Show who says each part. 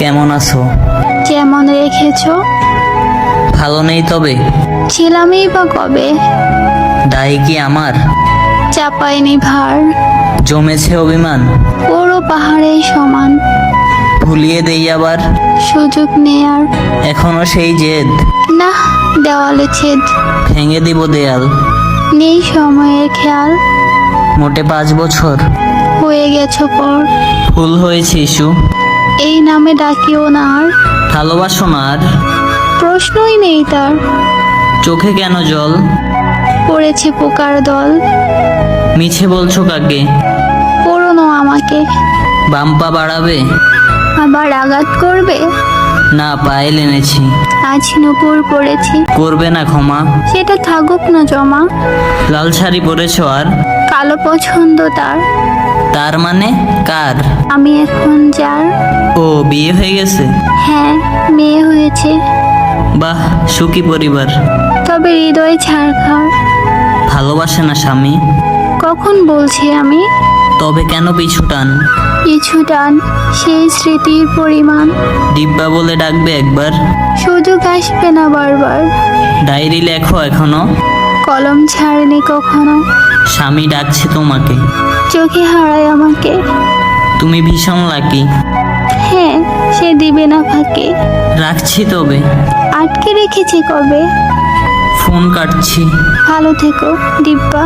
Speaker 1: কেমন আছো?
Speaker 2: যেমন রেখেছো।
Speaker 1: ভালো নেই তবে?
Speaker 2: ছিলামই বা কবে।
Speaker 1: দায় কি আমার?
Speaker 2: চাপাইনি ভার।
Speaker 1: জমেছে অভিমান,
Speaker 2: পুরো পাহাড়ের সমান।
Speaker 1: ভুলিয়ে দেই আবার।
Speaker 2: সুযোগ নেয়ার
Speaker 1: এখনো সেই জেদ,
Speaker 2: না, দেওয়ালে ছেদ।
Speaker 1: ভেঙে দিব দেয়াল।
Speaker 2: নেই সময়ের খেয়াল।
Speaker 1: মোটে 5 বছর
Speaker 2: হয়ে গেছো পর।
Speaker 1: ভুল হয়েছে ইস্যু।
Speaker 2: এই নামে ডাকিও না আর।
Speaker 1: ভালোবাসো না আর?
Speaker 2: প্রশ্নই নেই তার।
Speaker 1: চোখে কেন জল?
Speaker 2: পড়েছে পোকার দল।
Speaker 1: মিছে বলছো কাকে?
Speaker 2: পুরনো আমাকে।
Speaker 1: বাম্পা বাড়াবে?
Speaker 2: আবার আঘাত করবে।
Speaker 1: না, পায়েল এনেছি।
Speaker 2: আজ নুপুর পড়েছি।
Speaker 1: করবে না ক্ষমা?
Speaker 2: সেটা থাকুক না জমা।
Speaker 1: লাল শাড়ি পরেছো আর?
Speaker 2: কালো পছন্দ তার।
Speaker 1: তার মানে কার?
Speaker 2: আমি এখন যার।
Speaker 1: ও, বিয়ে হয়ে গেছে?
Speaker 2: হ্যাঁ, মেয়ে হয়েছে।
Speaker 1: বাহ, সুখী পরিবার।
Speaker 2: তবে হৃদয় ছাড়খাড়।
Speaker 1: ভালোবাসে না স্বামী?
Speaker 2: কখন বলছি আমি?
Speaker 1: তবে কেন পিছু টান?
Speaker 2: কিছু টান, সেই স্মৃতির পরিমাণ।
Speaker 1: ডিব্বা বলে ডাকবে একবার?
Speaker 2: সুযোগ আসবে না বারবার।
Speaker 1: ডায়েরি লেখো এখনো?
Speaker 2: কলম ছাড়েনি কখনো।
Speaker 1: স্বামী ডাকছে তোমাকে।
Speaker 2: চোখে হারায় আমাকে।
Speaker 1: তুমি ভীষণ লাকি।
Speaker 2: হ্যাঁ, সে দিবে না ফাঁকে।
Speaker 1: রাখছি তবে।
Speaker 2: আটকে রেখেছে কবে।
Speaker 1: ফোন কাটছি।
Speaker 2: ভালো থেকো ডিব্বা।